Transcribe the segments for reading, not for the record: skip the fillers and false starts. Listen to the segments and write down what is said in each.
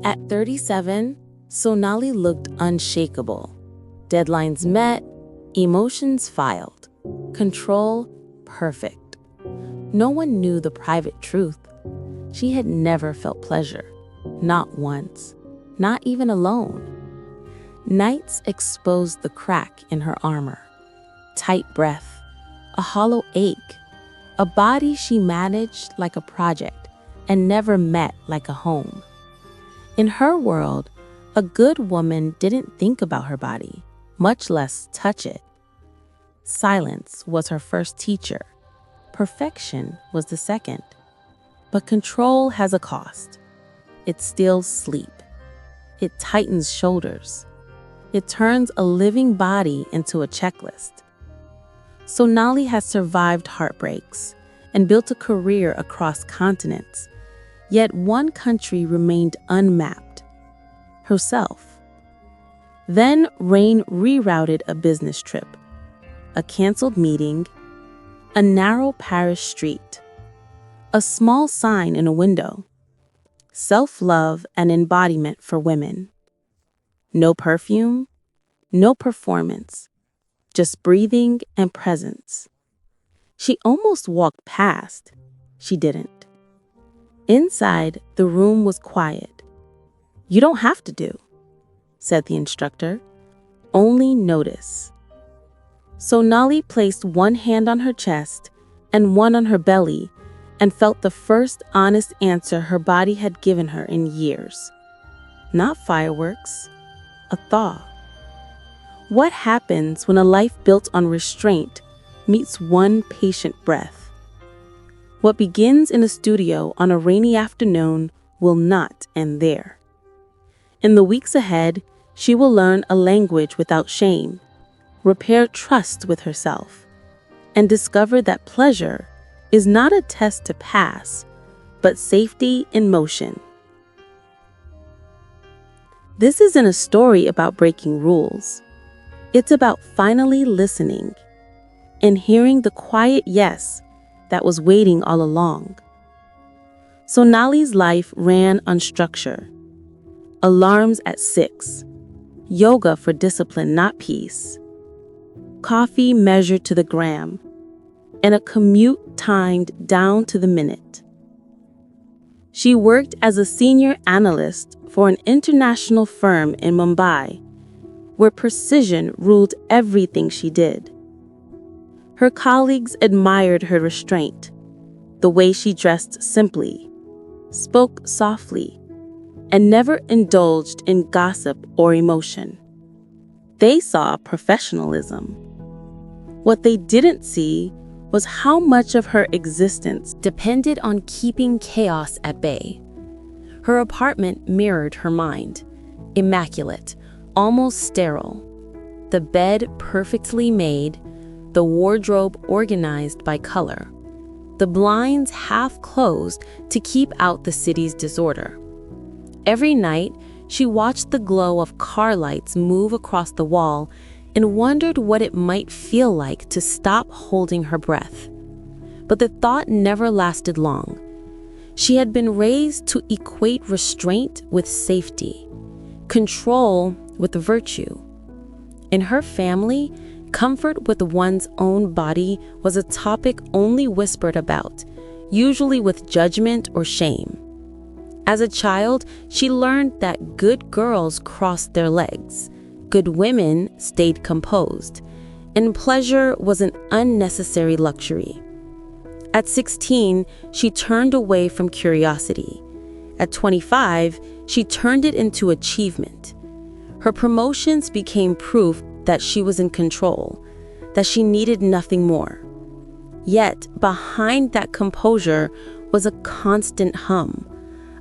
At 37, Sonali looked unshakable. Deadlines met, emotions filed, control perfect. No one knew the private truth. She had never felt pleasure, not once, not even alone. Nights exposed the crack in her armor, tight breath, a hollow ache, a body she managed like a project and never met like a home. In her world, a good woman didn't think about her body, much less touch it. Silence was her first teacher. Perfection was the second. But control has a cost. It steals sleep. It tightens shoulders. It turns a living body into a checklist. Sonali has survived heartbreaks and built a career across continents. Yet one country remained unmapped: herself. Then rain rerouted a business trip, a canceled meeting, a narrow Paris street, a small sign in a window: self-love and embodiment for women. No perfume, no performance, just breathing and presence. She almost walked past. She didn't. Inside, the room was quiet. "You don't have to do," said the instructor. "Only notice." Sonali placed one hand on her chest and one on her belly and felt the first honest answer her body had given her in years. Not fireworks, a thaw. What happens when a life built on restraint meets one patient breath? What begins in a studio on a rainy afternoon will not end there. In the weeks ahead, she will learn a language without shame, repair trust with herself, and discover that pleasure is not a test to pass, but safety in motion. This isn't a story about breaking rules. It's about finally listening and hearing the quiet yes that was waiting all along. Sonali's life ran on structure. Alarms at 6, yoga for discipline, not peace, coffee measured to the gram, and a commute timed down to the minute. She worked as a senior analyst for an international firm in Mumbai, where precision ruled everything she did. Her colleagues admired her restraint, the way she dressed simply, spoke softly, and never indulged in gossip or emotion. They saw professionalism. What they didn't see was how much of her existence depended on keeping chaos at bay. Her apartment mirrored her mind, immaculate, almost sterile. The bed perfectly made, the wardrobe organized by color, the blinds half closed to keep out the city's disorder. Every night, she watched the glow of car lights move across the wall and wondered what it might feel like to stop holding her breath. But the thought never lasted long. She had been raised to equate restraint with safety, control with virtue. In her family, comfort with one's own body was a topic only whispered about, usually with judgment or shame. As a child, she learned that good girls crossed their legs, good women stayed composed, and pleasure was an unnecessary luxury. At 16, she turned away from curiosity. At 25, she turned it into achievement. Her promotions became proof that she was in control, that she needed nothing more. Yet, behind that composure was a constant hum,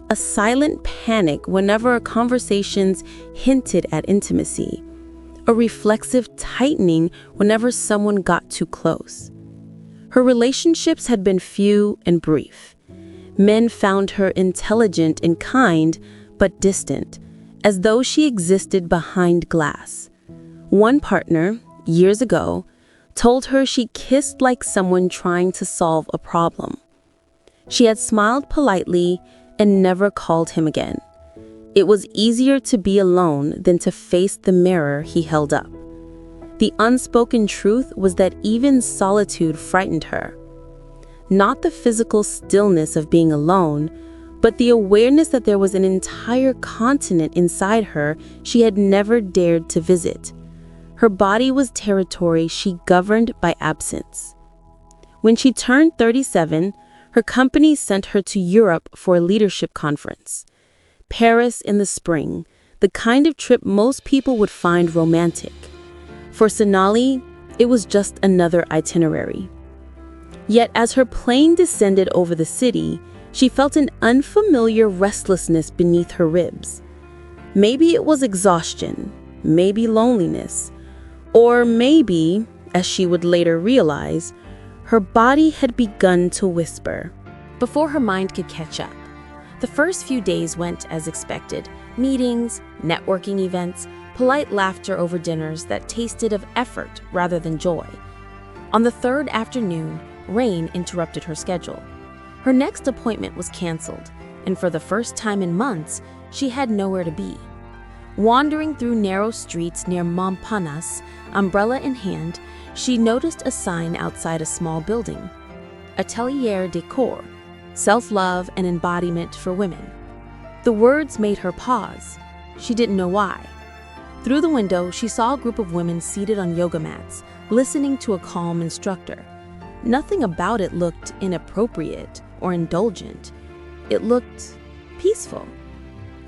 a silent panic whenever conversations hinted at intimacy, a reflexive tightening whenever someone got too close. Her relationships had been few and brief. Men found her intelligent and kind, but distant, as though she existed behind glass. One partner, years ago, told her she kissed like someone trying to solve a problem. She had smiled politely and never called him again. It was easier to be alone than to face the mirror he held up. The unspoken truth was that even solitude frightened her. Not the physical stillness of being alone, but the awareness that there was an entire continent inside her she had never dared to visit. Her body was territory she governed by absence. When she turned 37, her company sent her to Europe for a leadership conference. Paris in the spring, the kind of trip most people would find romantic. For Sonali, it was just another itinerary. Yet as her plane descended over the city, she felt an unfamiliar restlessness beneath her ribs. Maybe it was exhaustion, maybe loneliness, or maybe, as she would later realize, her body had begun to whisper. Before her mind could catch up, the first few days went as expected. Meetings, networking events, polite laughter over dinners that tasted of effort rather than joy. On the third afternoon, rain interrupted her schedule. Her next appointment was canceled, and for the first time in months, she had nowhere to be. Wandering through narrow streets near Montparnasse, umbrella in hand, she noticed a sign outside a small building. Atelier Décor, self-love and embodiment for women. The words made her pause. She didn't know why. Through the window, she saw a group of women seated on yoga mats, listening to a calm instructor. Nothing about it looked inappropriate or indulgent. It looked peaceful.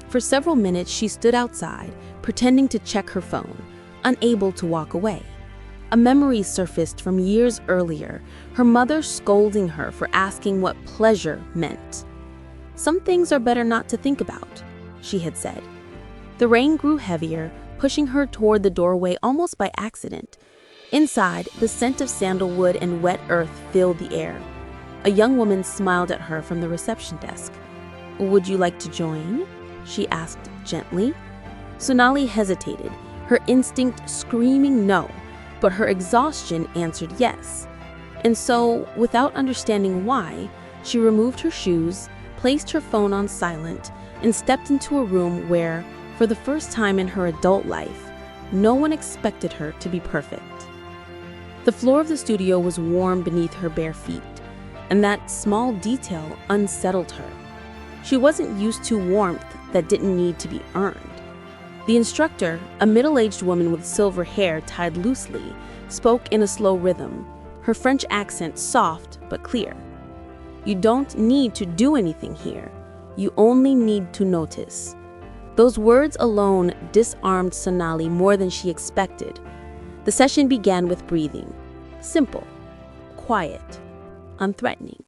For several minutes, she stood outside, pretending to check her phone, unable to walk away. A memory surfaced from years earlier, her mother scolding her for asking what pleasure meant. "Some things are better not to think about," she had said. The rain grew heavier, pushing her toward the doorway almost by accident. Inside, the scent of sandalwood and wet earth filled the air. A young woman smiled at her from the reception desk. "Would you like to join?" she asked gently. Sonali hesitated, her instinct screaming no, but her exhaustion answered yes. And so, without understanding why, she removed her shoes, placed her phone on silent, and stepped into a room where, for the first time in her adult life, no one expected her to be perfect. The floor of the studio was warm beneath her bare feet, and that small detail unsettled her. She wasn't used to warmth that didn't need to be earned. The instructor, a middle-aged woman with silver hair tied loosely, spoke in a slow rhythm, her French accent soft but clear. "You don't need to do anything here. You only need to notice." Those words alone disarmed Sonali more than she expected. The session began with breathing. Simple, quiet, unthreatening.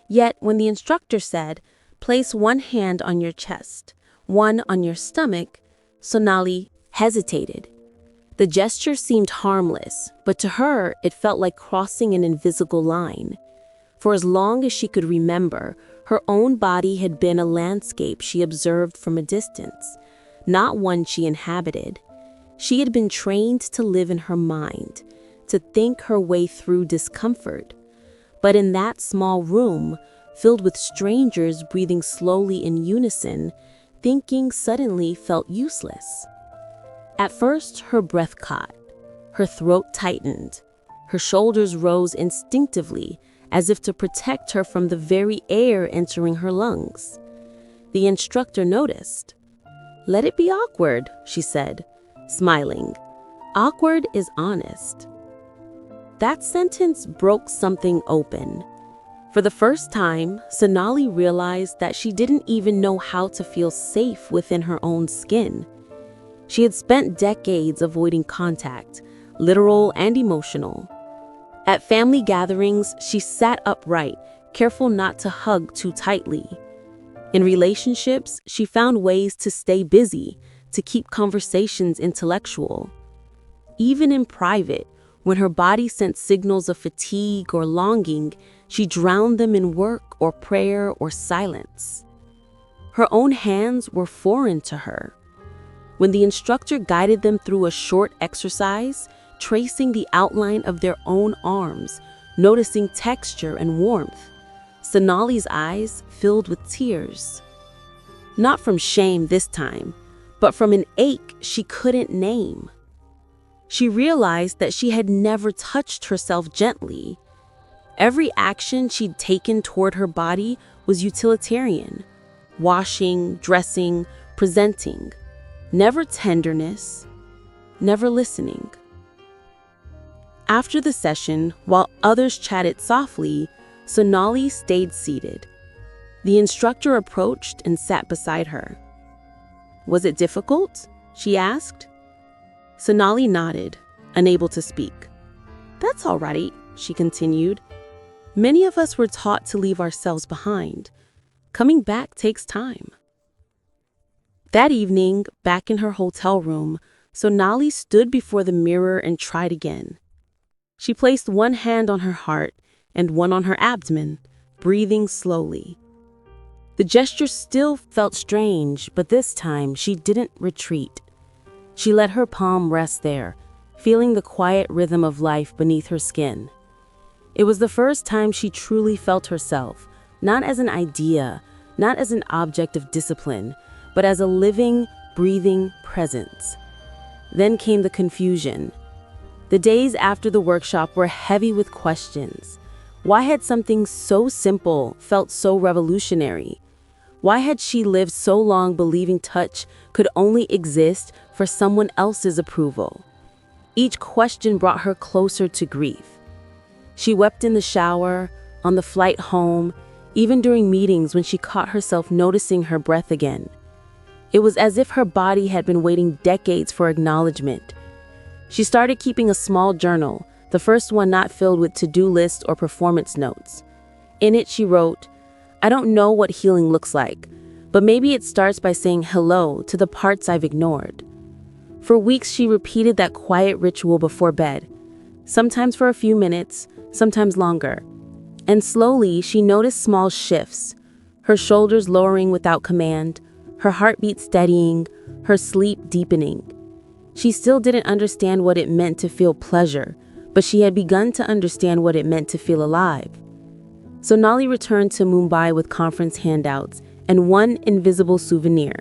Yet when the instructor said, "Place one hand on your chest, one on your stomach," Sonali hesitated. The gesture seemed harmless, but to her it felt like crossing an invisible line. For as long as she could remember, her own body had been a landscape she observed from a distance, not one she inhabited. She had been trained to live in her mind, to think her way through discomfort. But in that small room, filled with strangers breathing slowly in unison, thinking suddenly felt useless. At first, her breath caught, her throat tightened, her shoulders rose instinctively as if to protect her from the very air entering her lungs. The instructor noticed. "Let it be awkward," she said, smiling. "Awkward is honest." That sentence broke something open. For the first time, Sonali realized that she didn't even know how to feel safe within her own skin. She had spent decades avoiding contact, literal and emotional. At family gatherings, she sat upright, careful not to hug too tightly. In relationships, she found ways to stay busy, to keep conversations intellectual. Even in private, when her body sent signals of fatigue or longing, she drowned them in work or prayer or silence. Her own hands were foreign to her. When the instructor guided them through a short exercise, tracing the outline of their own arms, noticing texture and warmth, Sonali's eyes filled with tears. Not from shame this time, but from an ache she couldn't name. She realized that she had never touched herself gently. Every action she'd taken toward her body was utilitarian. Washing, dressing, presenting. Never tenderness, never listening. After the session, while others chatted softly, Sonali stayed seated. The instructor approached and sat beside her. "Was it difficult?" she asked. Sonali nodded, unable to speak. "That's all right," she continued. "Many of us were taught to leave ourselves behind. Coming back takes time." That evening, back in her hotel room, Sonali stood before the mirror and tried again. She placed one hand on her heart and one on her abdomen, breathing slowly. The gesture still felt strange, but this time she didn't retreat. She let her palm rest there, feeling the quiet rhythm of life beneath her skin. It was the first time she truly felt herself, not as an idea, not as an object of discipline, but as a living, breathing presence. Then came the confusion. The days after the workshop were heavy with questions. Why had something so simple felt so revolutionary? Why had she lived so long believing touch could only exist for someone else's approval? Each question brought her closer to grief. She wept in the shower, on the flight home, even during meetings when she caught herself noticing her breath again. It was as if her body had been waiting decades for acknowledgement. She started keeping a small journal, the first one not filled with to-do lists or performance notes. In it, she wrote, "I don't know what healing looks like, but maybe it starts by saying hello to the parts I've ignored." For weeks, she repeated that quiet ritual before bed, sometimes for a few minutes, sometimes longer. And slowly, she noticed small shifts, her shoulders lowering without command, her heartbeat steadying, her sleep deepening. She still didn't understand what it meant to feel pleasure, but she had begun to understand what it meant to feel alive. Sonali returned to Mumbai with conference handouts and one invisible souvenir,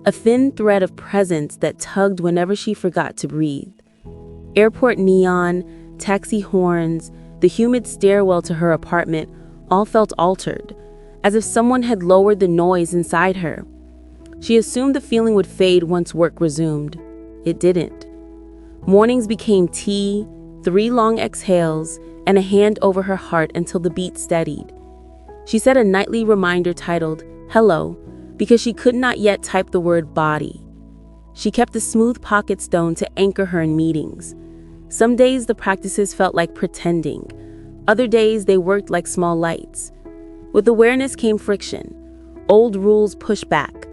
a thin thread of presence that tugged whenever she forgot to breathe. Airport neon, taxi horns, the humid stairwell to her apartment all felt altered, as if someone had lowered the noise inside her. She assumed the feeling would fade once work resumed. It didn't. Mornings became tea, 3 long exhales, and a hand over her heart until the beat steadied. She set a nightly reminder titled, "Hello," because she could not yet type the word body. She kept a smooth pocket stone to anchor her in meetings. Some days the practices felt like pretending. Other days they worked like small lights. With awareness came friction. Old rules pushed back.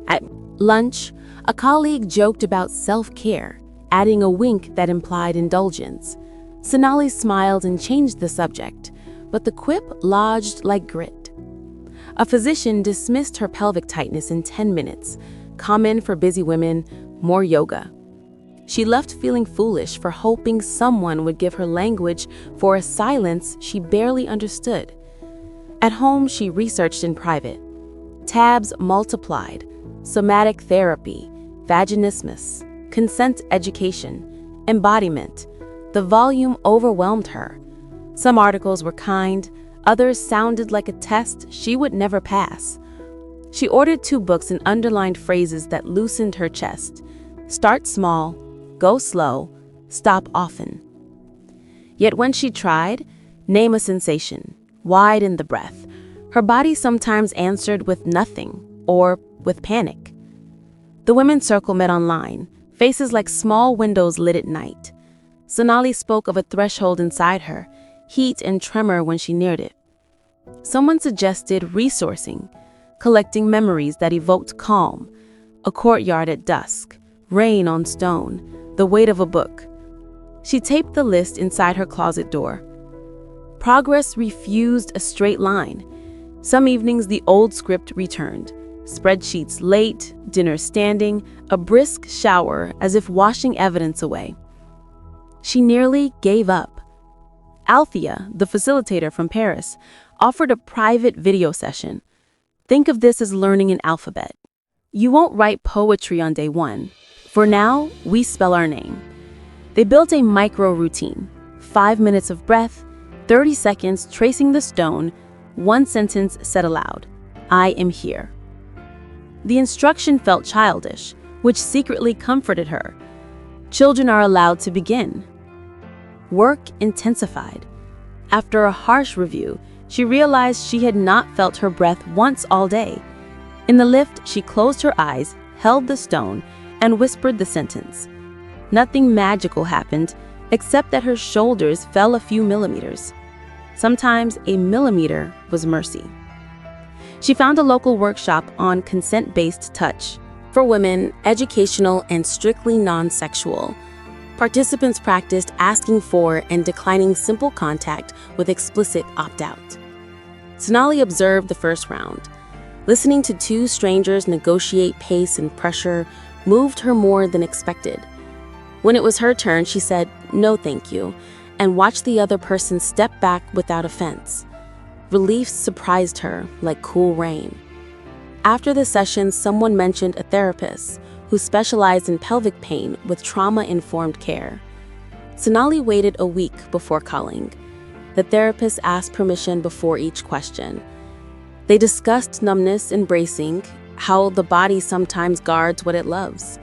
At lunch, a colleague joked about self-care, adding a wink that implied indulgence. Sonali smiled and changed the subject, but the quip lodged like grit. A physician dismissed her pelvic tightness in 10 minutes, common for busy women, more yoga. She left feeling foolish for hoping someone would give her language for a silence she barely understood. At home, she researched in private. Tabs multiplied: somatic therapy, vaginismus, consent education, embodiment. The volume overwhelmed her. Some articles were kind, others sounded like a test she would never pass. She ordered 2 books and underlined phrases that loosened her chest. Start small, go slow, stop often. Yet when she tried, name a sensation, widen the breath, her body sometimes answered with nothing or with panic. The women's circle met online, faces like small windows lit at night. Sonali spoke of a threshold inside her, heat and tremor when she neared it. Someone suggested resourcing, collecting memories that evoked calm, a courtyard at dusk, rain on stone, the weight of a book. She taped the list inside her closet door. Progress refused a straight line. Some evenings the old script returned. Spreadsheets late, dinner standing, a brisk shower as if washing evidence away. She nearly gave up. Althea, the facilitator from Paris, offered a private video session. Think of this as learning an alphabet. You won't write poetry on day one. For now, we spell our name. They built a micro routine. 5 minutes of breath, 30 seconds tracing the stone, one sentence said aloud, "I am here." The instruction felt childish, which secretly comforted her. Children are allowed to begin. Work intensified. After a harsh review, she realized she had not felt her breath once all day. In the lift, she closed her eyes, held the stone, and whispered the sentence. Nothing magical happened, except that her shoulders fell a few millimeters. Sometimes a millimeter was mercy. She found a local workshop on consent-based touch. For women, educational and strictly non-sexual. Participants practiced asking for and declining simple contact with explicit opt-out. Sonali observed the first round. Listening to two strangers negotiate pace and pressure moved her more than expected. When it was her turn, she said, "No, thank you," and watched the other person step back without offense. Relief surprised her like cool rain. After the session, someone mentioned a therapist who specialized in pelvic pain with trauma-informed care. Sonali waited a week before calling. The therapist asked permission before each question. They discussed numbness and bracing, how the body sometimes guards what it loves.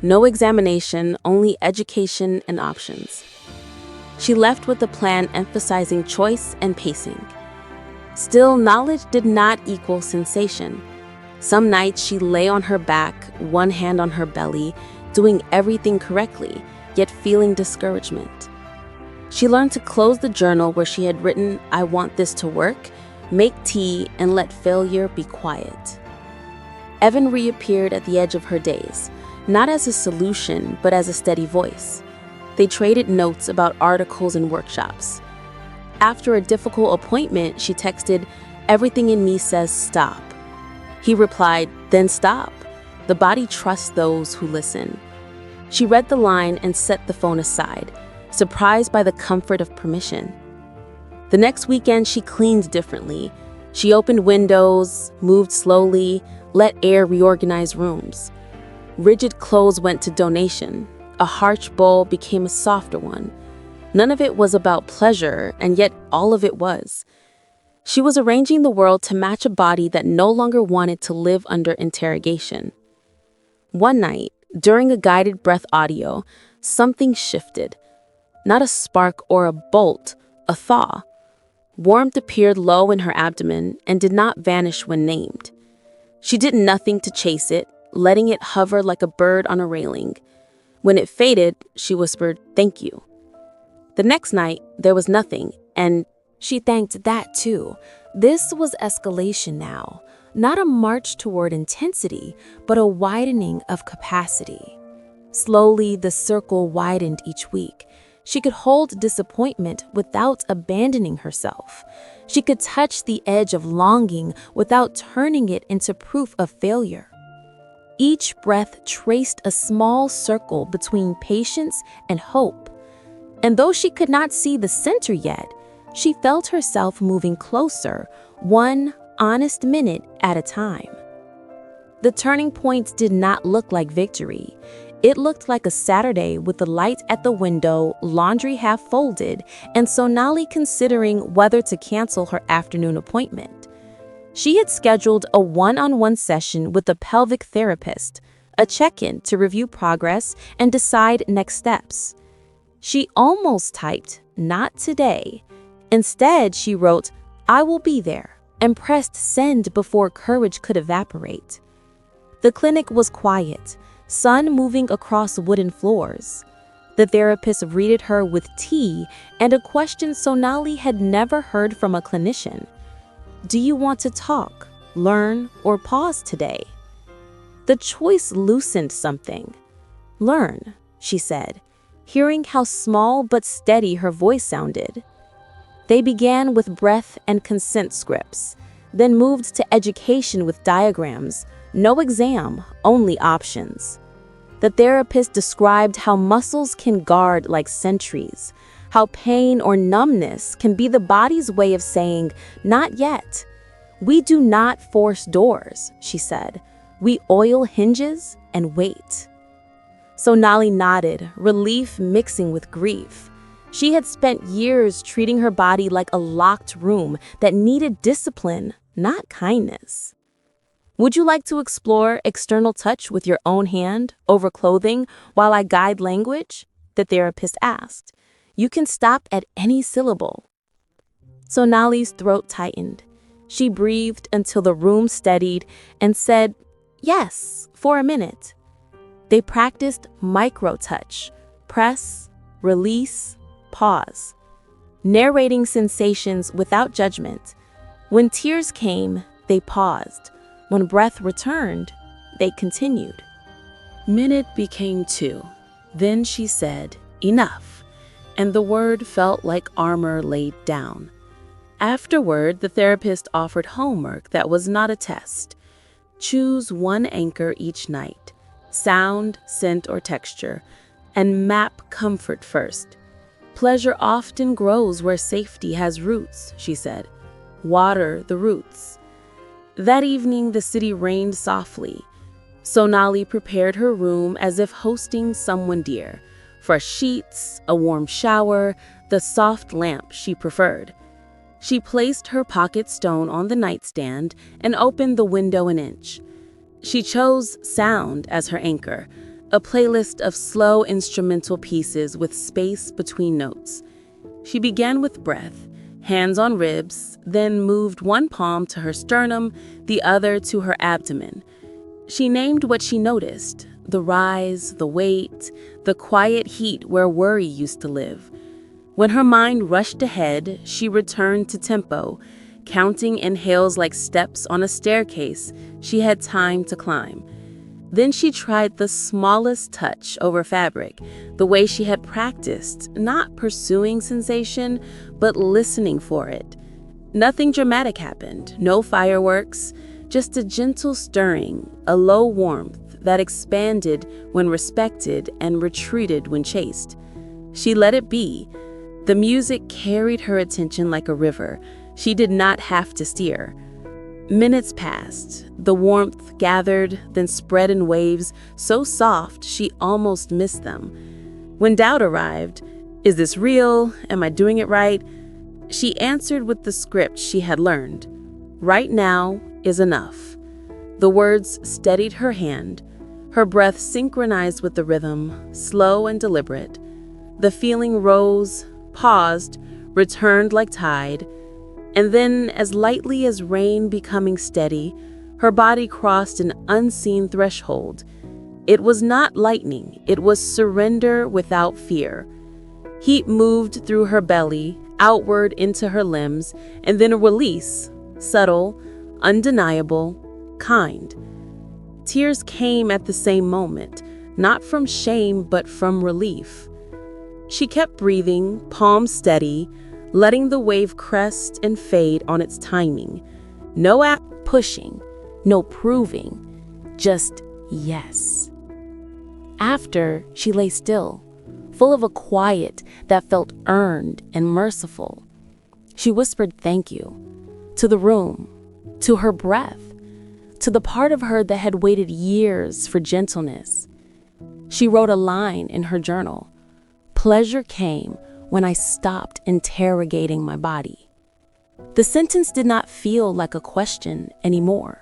No examination, only education and options. She left with a plan emphasizing choice and pacing. Still, knowledge did not equal sensation. Some nights she lay on her back, one hand on her belly, doing everything correctly, yet feeling discouragement. She learned to close the journal where she had written, "I want this to work," make tea, and let failure be quiet. Evan reappeared at the edge of her days, not as a solution, but as a steady voice. They traded notes about articles and workshops. After a difficult appointment, she texted, "Everything in me says stop." He replied, "Then stop. The body trusts those who listen." She read the line and set the phone aside, surprised by the comfort of permission. The next weekend, she cleaned differently. She opened windows, moved slowly, let air reorganize rooms. Rigid clothes went to donation. A harsh bowl became a softer one. None of it was about pleasure, and yet all of it was. She was arranging the world to match a body that no longer wanted to live under interrogation. One night, during a guided breath audio, something shifted. Not a spark or a bolt, a thaw. Warmth appeared low in her abdomen and did not vanish when named. She did nothing to chase it, letting it hover like a bird on a railing. When it faded, she whispered, "Thank you." The next night, there was nothing, and she thanked that too. This was escalation now, not a march toward intensity, but a widening of capacity. Slowly, the circle widened each week. She could hold disappointment without abandoning herself. She could touch the edge of longing without turning it into proof of failure. Each breath traced a small circle between patience and hope. And though she could not see the center yet, she felt herself moving closer, one honest minute at a time. The turning point did not look like victory. It looked like a Saturday with the light at the window, laundry half folded, and Sonali considering whether to cancel her afternoon appointment. She had scheduled a one-on-one session with a pelvic therapist, a check-in to review progress and decide next steps. She almost typed, "Not today." Instead, she wrote, "I will be there," and pressed send before courage could evaporate. The clinic was quiet, sun moving across wooden floors. The therapist greeted her with tea and a question Sonali had never heard from a clinician. "Do you want to talk, learn, or pause today?" The choice loosened something. "Learn," she said, hearing how small but steady her voice sounded. They began with breath and consent scripts, then moved to education with diagrams, no exam, only options. The therapist described how muscles can guard like sentries, how pain or numbness can be the body's way of saying, "Not yet." "We do not force doors," she said. We oil hinges and wait." Sonali nodded, relief mixing with grief. She had spent years treating her body like a locked room that needed discipline, not kindness. "Would you like to explore external touch with your own hand over clothing while I guide language?" the therapist asked. "You can stop at any syllable." Sonali's throat tightened. She breathed until the room steadied and said, "Yes, for a minute." They practiced micro-touch, press, release, pause, narrating sensations without judgment. When tears came, they paused. When breath returned, they continued. Minute became 2. Then she said, "Enough," and the word felt like armor laid down. Afterward, the therapist offered homework that was not a test. Choose one anchor each night, sound, scent, or texture, and map comfort first. "Pleasure often grows where safety has roots," she said. "Water the roots." That evening, the city rained softly. Sonali prepared her room as if hosting someone dear. Fresh sheets, a warm shower, the soft lamp she preferred. She placed her pocket stone on the nightstand and opened the window an inch. She chose sound as her anchor, a playlist of slow instrumental pieces with space between notes. She began with breath, hands on ribs, then moved one palm to her sternum, the other to her abdomen. She named what she noticed: the rise, the weight, the quiet heat where worry used to live. When her mind rushed ahead, she returned to tempo, counting inhales like steps on a staircase she had time to climb. Then she tried the smallest touch over fabric, the way she had practiced, not pursuing sensation, but listening for it. Nothing dramatic happened, no fireworks, just a gentle stirring, a low warmth that expanded when respected and retreated when chased. She let it be. The music carried her attention like a river. She did not have to steer. Minutes passed. The warmth gathered, then spread in waves so soft she almost missed them. When doubt arrived, "Is this real? Am I doing it right?" she answered with the script she had learned. "Right now is enough." The words steadied her hand. Her breath synchronized with the rhythm, slow and deliberate. The feeling rose, paused, returned like tide, and then, as lightly as rain becoming steady, her body crossed an unseen threshold. It was not lightning, it was surrender without fear. Heat moved through her belly, outward into her limbs, and then a release, subtle, undeniable, kind. Tears came at the same moment, not from shame but from relief. She kept breathing, palms steady, letting the wave crest and fade on its timing. No app pushing, no proving, just yes. After, she lay still, full of a quiet that felt earned and merciful. She whispered thank you to the room, to her breath, to the part of her that had waited years for gentleness. She wrote a line in her journal: "Pleasure came when I stopped interrogating my body." The sentence did not feel like a question anymore.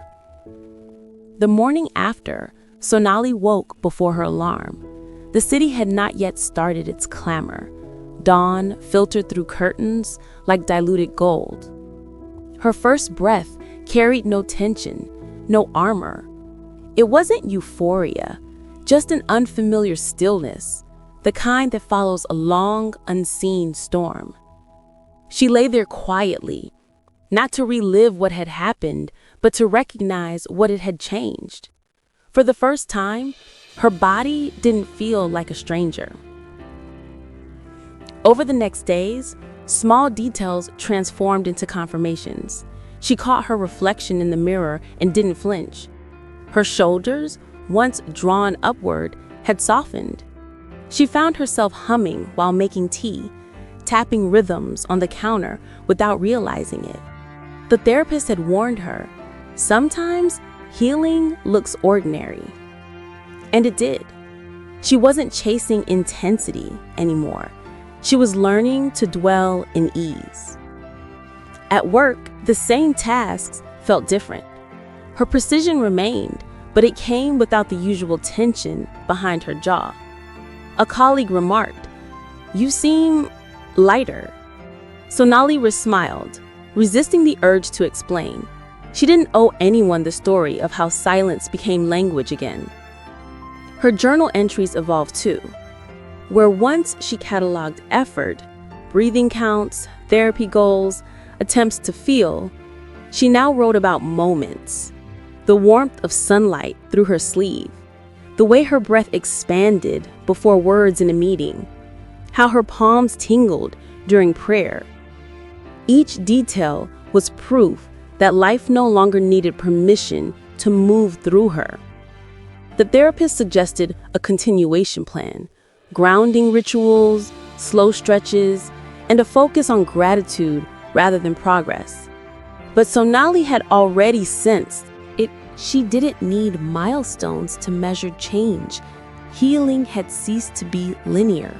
The morning after, Sonali woke before her alarm. The city had not yet started its clamor. Dawn filtered through curtains like diluted gold. Her first breath carried no tension, no armor. It wasn't euphoria, just an unfamiliar stillness, the kind that follows a long, unseen storm. She lay there quietly, not to relive what had happened, but to recognize what it had changed. For the first time, her body didn't feel like a stranger. Over the next days, small details transformed into confirmations. She caught her reflection in the mirror and didn't flinch. Her shoulders, once drawn upward, had softened. She found herself humming while making tea, tapping rhythms on the counter without realizing it. The therapist had warned her, sometimes Healing looks ordinary. And it did. She wasn't chasing intensity anymore. She was learning to dwell in ease. At work, the same tasks felt different. Her precision remained, but it came without the usual tension behind her jaw. A colleague remarked, "You seem lighter." Sonali smiled, resisting the urge to explain. She didn't owe anyone the story of how silence became language again. Her journal entries evolved too. Where once she cataloged effort, breathing counts, therapy goals, attempts to feel, she now wrote about moments. The warmth of sunlight through her sleeve, the way her breath expanded before words in a meeting, how her palms tingled during prayer. Each detail was proof that life no longer needed permission to move through her. The therapist suggested a continuation plan, grounding rituals, slow stretches, and a focus on gratitude rather than progress. But Sonali had already sensed it. She didn't need milestones to measure change. Healing had ceased to be linear.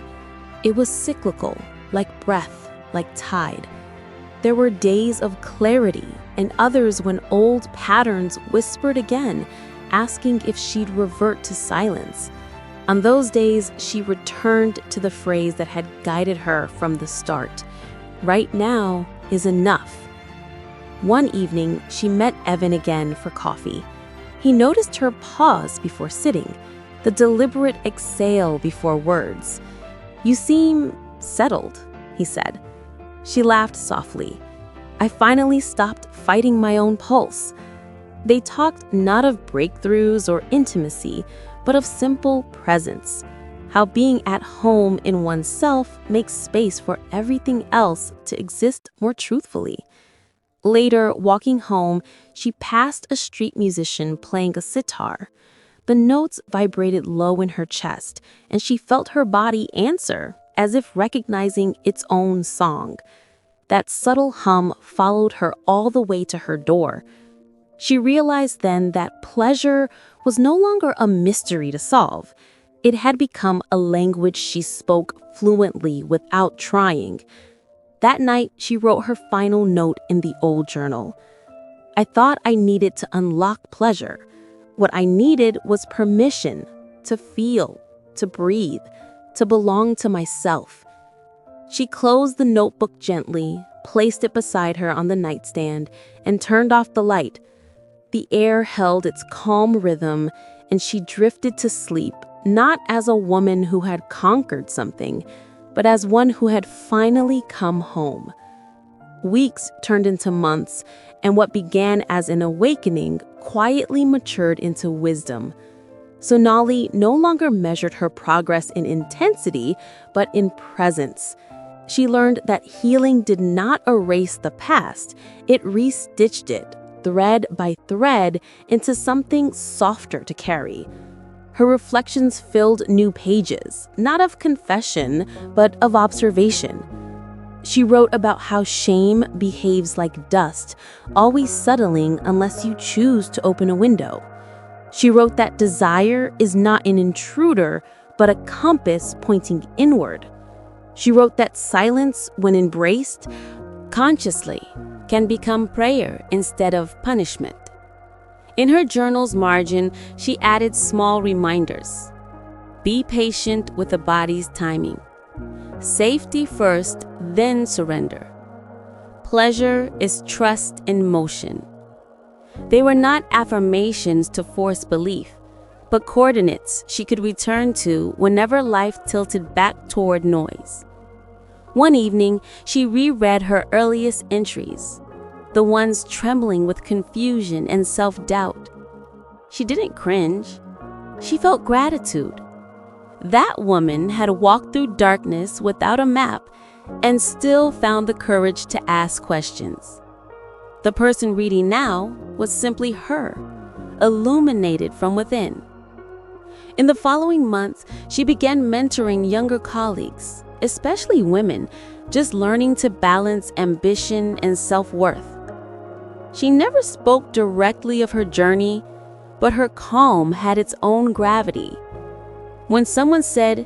It was cyclical, like breath, like tide. There were days of clarity and others when old patterns whispered again, asking if she'd revert to silence. On those days, she returned to the phrase that had guided her from the start. Right now is enough. One evening, she met Evan again for coffee. He noticed her pause before sitting, the deliberate exhale before words. "You seem settled," he said. She laughed softly. "I finally stopped fighting my own pulse." They talked not of breakthroughs or intimacy, but of simple presence, how being at home in oneself makes space for everything else to exist more truthfully. Later, walking home, she passed a street musician playing a sitar. The notes vibrated low in her chest, and she felt her body answer, as if recognizing its own song. That subtle hum followed her all the way to her door. She realized then that pleasure was no longer a mystery to solve. It had become a language she spoke fluently without trying. That night, she wrote her final note in the old journal. "I thought I needed to unlock pleasure. What I needed was permission to feel, to breathe, to belong to myself." She closed the notebook gently, placed it beside her on the nightstand, and turned off the light. The air held its calm rhythm, and she drifted to sleep, not as a woman who had conquered something, but as one who had finally come home. Weeks turned into months, and what began as an awakening quietly matured into wisdom. Sonali no longer measured her progress in intensity, but in presence. She learned that healing did not erase the past, it restitched it, thread by thread, into something softer to carry. Her reflections filled new pages, not of confession, but of observation. She wrote about how shame behaves like dust, always settling unless you choose to open a window. She wrote that desire is not an intruder, but a compass pointing inward. She wrote that silence, when embraced consciously, can become prayer instead of punishment. In her journal's margin, she added small reminders. Be patient with the body's timing. Safety first, then surrender. Pleasure is trust in motion. They were not affirmations to force belief, but coordinates she could return to whenever life tilted back toward noise. One evening, she reread her earliest entries, the ones trembling with confusion and self-doubt. She didn't cringe. She felt gratitude. That woman had walked through darkness without a map and still found the courage to ask questions. The person reading now was simply her, illuminated from within. In the following months, she began mentoring younger colleagues, especially women, just learning to balance ambition and self-worth. She never spoke directly of her journey, but her calm had its own gravity. When someone said,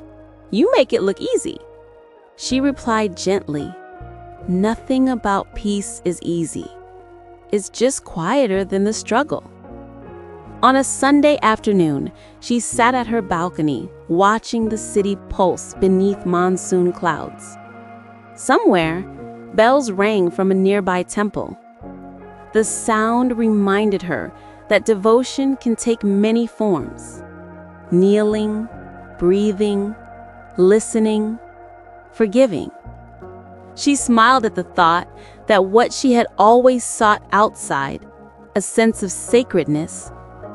"You make it look easy," she replied gently, "Nothing about peace is easy. It's just quieter than the struggle." On a Sunday afternoon, she sat at her balcony, watching the city pulse beneath monsoon clouds. Somewhere, bells rang from a nearby temple. The sound reminded her that devotion can take many forms: kneeling, breathing, listening, forgiving. She smiled at the thought that what she had always sought outside, a sense of sacredness,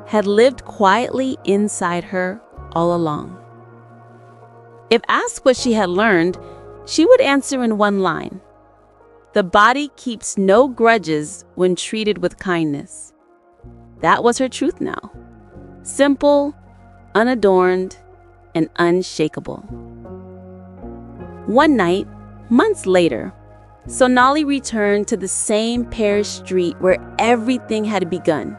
had lived quietly inside her all along. If asked what she had learned, she would answer in one line: "The body keeps no grudges when treated with kindness." That was her truth now. Simple, unadorned, and unshakable. One night, months later, Sonali returned to the same parish street where everything had begun.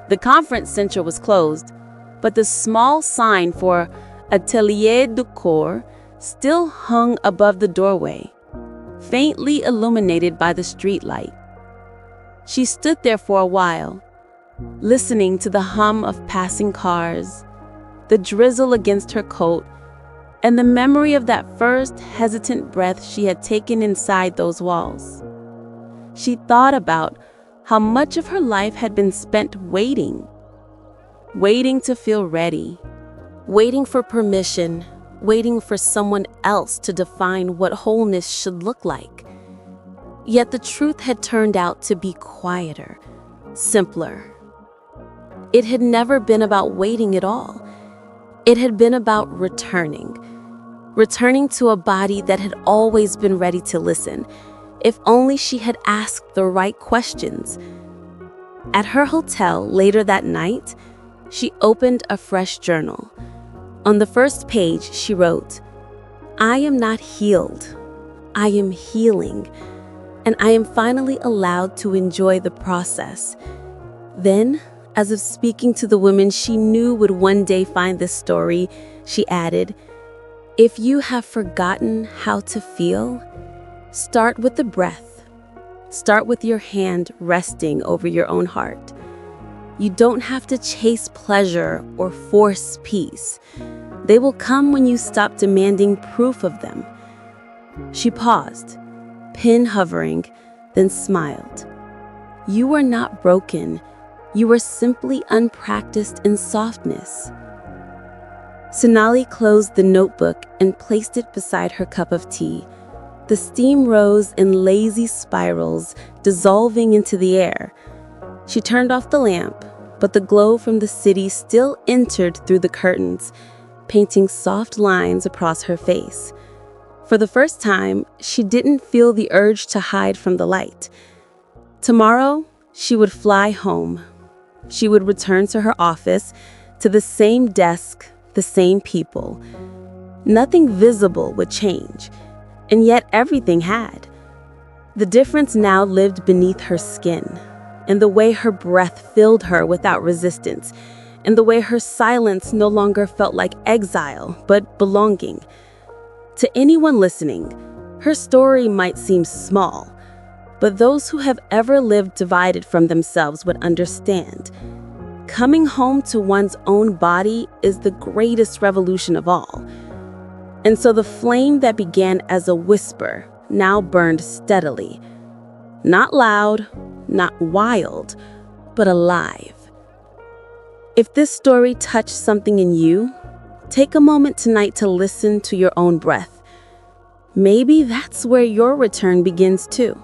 The conference center was closed, but the small sign for Atelier du Corps still hung above the doorway, faintly illuminated by the streetlight. She stood there for a while, listening to the hum of passing cars, the drizzle against her coat, and the memory of that first hesitant breath she had taken inside those walls. She thought about how much of her life had been spent waiting to feel ready, waiting for permission, waiting for someone else to define what wholeness should look like. Yet the truth had turned out to be quieter, simpler. It had never been about waiting at all. It had been about returning to a body that had always been ready to listen, if only she had asked the right questions. At her hotel later that night, she opened a fresh journal. On the first page, she wrote, "I am not healed. I am healing, and I am finally allowed to enjoy the process." Then, as if speaking to the women she knew would one day find this story, she added, "If you have forgotten how to feel, start with the breath. Start with your hand resting over your own heart. You don't have to chase pleasure or force peace. They will come when you stop demanding proof of them." She paused, pen hovering, then smiled. "You are not broken. You are simply unpracticed in softness." Sonali closed the notebook and placed it beside her cup of tea. The steam rose in lazy spirals, dissolving into the air. She turned off the lamp, but the glow from the city still entered through the curtains, painting soft lines across her face. For the first time, she didn't feel the urge to hide from the light. Tomorrow, she would fly home. She would return to her office, to the same desk, the same people. Nothing visible would change, and yet everything had. The difference now lived beneath her skin, in the way her breath filled her without resistance, in the way her silence no longer felt like exile, but belonging. To anyone listening, her story might seem small, but those who have ever lived divided from themselves would understand. Coming home to one's own body is the greatest revolution of all. And so the flame that began as a whisper now burned steadily. Not loud, not wild, but alive. If this story touched something in you, take a moment tonight to listen to your own breath. Maybe that's where your return begins too.